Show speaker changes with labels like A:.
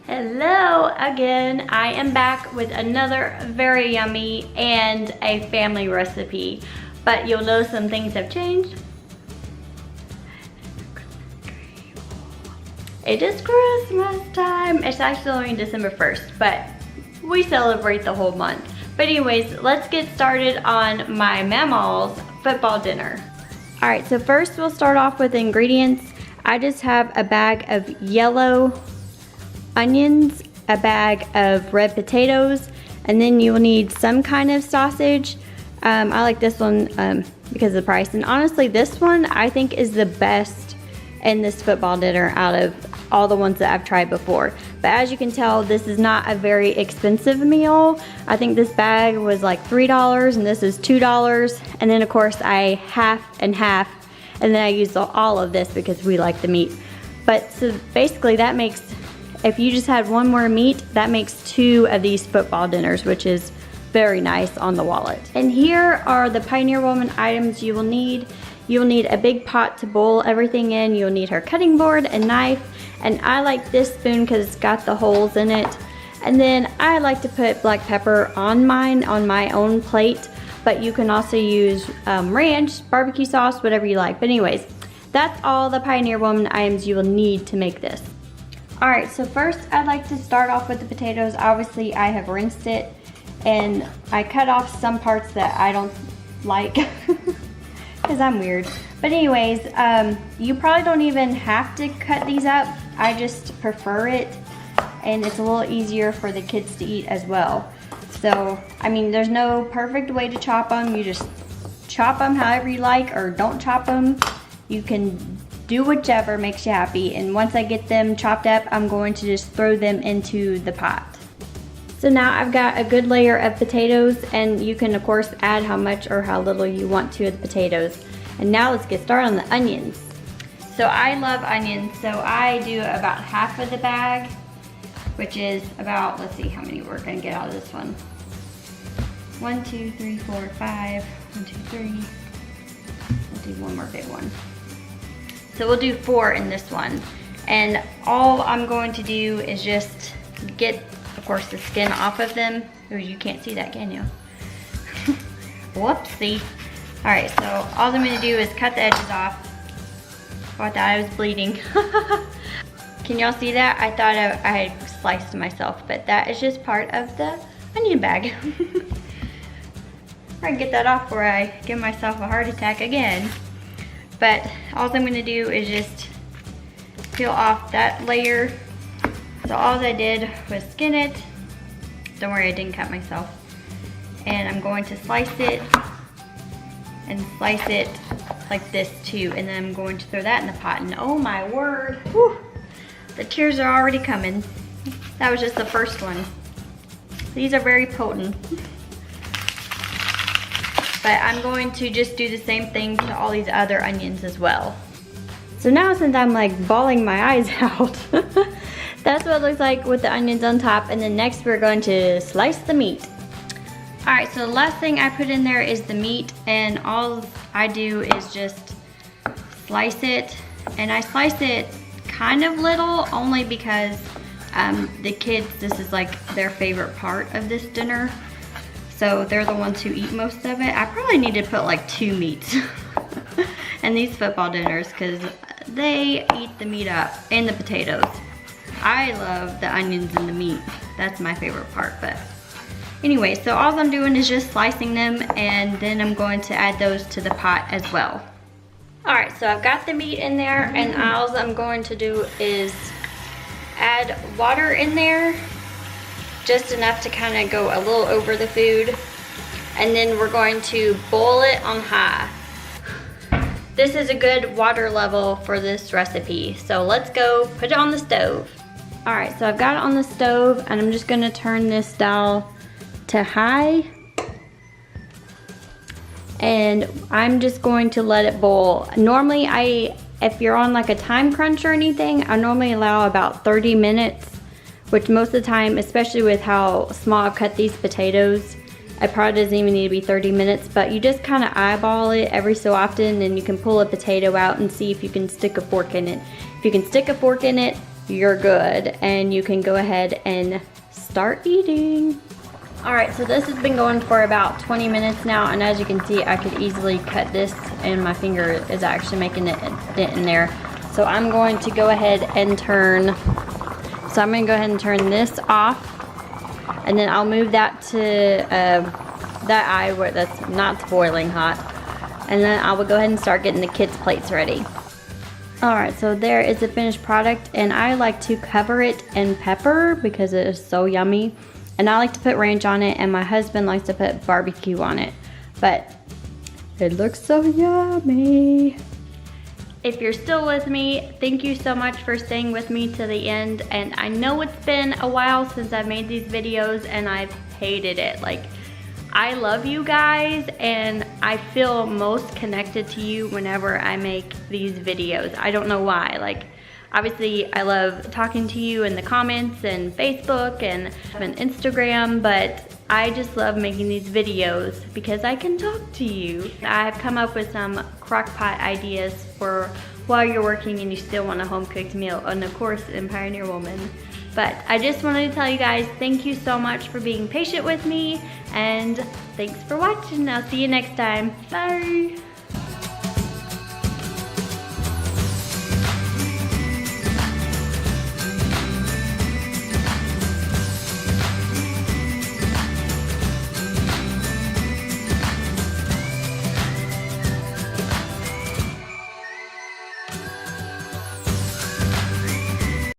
A: Hello again. I am back with another very yummy and a family recipe, but you'll know some things have changed. It is Christmas time. It's actually only December 1st, but we celebrate the whole month. But anyways, let's get started on my Mama's football dinner. All right, so first we'll start off with ingredients. I just have a bag of yellow onions, a bag of red potatoes, and then you'll need some kind of sausage. I like this one because of the price, and honestly this one I think is the best in this football dinner out of all the ones that I've tried before. But as you can tell, this is not a very expensive meal. I think this bag was like $3 and this is $2, and then of course I half and half, and then I used all of this because we like the meat. But so basically that makes, if you just had one more meat, that makes 2 of these football dinners, which is very nice on the wallet. And here are the Pioneer Woman items you will need. You'll need a big pot to boil everything in. You'll need her cutting board, a knife, and I like this spoon because it's got the holes in it. And then I like to put black pepper on mine, on my own plate, but you can also use ranch, barbecue sauce, whatever you like. But anyways, that's all the Pioneer Woman items you will need to make this. All right, so first I'd like to start off with the potatoes. Obviously I have rinsed it and I cut off some parts that I don't like because I'm weird. But anyways, you probably don't even have to cut these up. I just prefer it, and it's a little easier for the kids to eat as well. So, I mean, there's no perfect way to chop them. You just chop them however you like, or don't chop them. You can do whichever makes you happy. And once I get them chopped up, I'm going to just throw them into the pot. So now I've got a good layer of potatoes, and you can of course add how much or how little you want to the potatoes. And now let's get started on the onions. So I love onions, so I do about half of the bag, which is about, let's see how many we're gonna get out of this one. 1, 2, 3, 4, 5, 1, 2, 3. We'll do one more big one. So we'll do 4 in this one. And all I'm going to do is just get, of course, the skin off of them. Oh, you can't see that, can you? Whoopsie. All right, so all I'm gonna do is cut the edges off. Oh, I thought I was bleeding. Can y'all see that? I thought I had sliced myself, but that is just part of the onion bag. I can get that off before I give myself a heart attack again. But all I'm gonna do is just peel off that layer. So all I did was skin it. Don't worry, I didn't cut myself. And I'm going to slice it and slice it like this too. And then I'm going to throw that in the pot. And oh my word, whew, the tears are already coming. That was just the first one. These are very potent. But I'm going to just do the same thing to all these other onions as well. So now since I'm like bawling my eyes out, that's what it looks like with the onions on top. And then next we're going to slice the meat. All right, so the last thing I put in there is the meat, and all I do is just slice it. And I slice it kind of little only because the kids, this is like their favorite part of this dinner. So they're the ones who eat most of it. I probably need to put like 2 meats in these football dinners because they eat the meat up and the potatoes. I love the onions and the meat. That's my favorite part. But anyway, so all I'm doing is just slicing them, and then I'm going to add those to the pot as well. All right, so I've got the meat in there, and all I'm going to do is add water in there, just enough to kind of go a little over the food. And then we're going to boil it on high. This is a good water level for this recipe. So let's go put it on the stove. All right, so I've got it on the stove, and I'm just gonna turn this dial to high. And I'm just going to let it boil. Normally, if you're on like a time crunch or anything, I normally allow about 30 minutes, which most of the time, especially with how small I've cut these potatoes, it probably doesn't even need to be 30 minutes, but you just kind of eyeball it every so often, and you can pull a potato out and see if you can stick a fork in it. If you can stick a fork in it, you're good and you can go ahead and start eating. All right, so this has been going for about 20 minutes now, and as you can see, I could easily cut this and my finger is actually making a dent in there. So I'm going to go ahead and turn this off, and then I'll move that to that eye where that's not boiling hot, and then I will go ahead and start getting the kids' plates ready. All right, so there is the finished product, and I like to cover it in pepper because it is so yummy. And I like to put ranch on it, and my husband likes to put barbecue on it. But it looks so yummy. If you're still with me, thank you so much for staying with me to the end. And I know it's been a while since I've made these videos, and I've hated it. Like, I love you guys, and I feel most connected to you whenever I make these videos. I don't know why. Like, obviously, I love talking to you in the comments and Facebook and Instagram, but I just love making these videos because I can talk to you. I've come up with some crock pot ideas for while you're working and you still want a home-cooked meal, and of course, in Pioneer Woman. But I just wanted to tell you guys, thank you so much for being patient with me, and thanks for watching. I'll see you next time. Bye.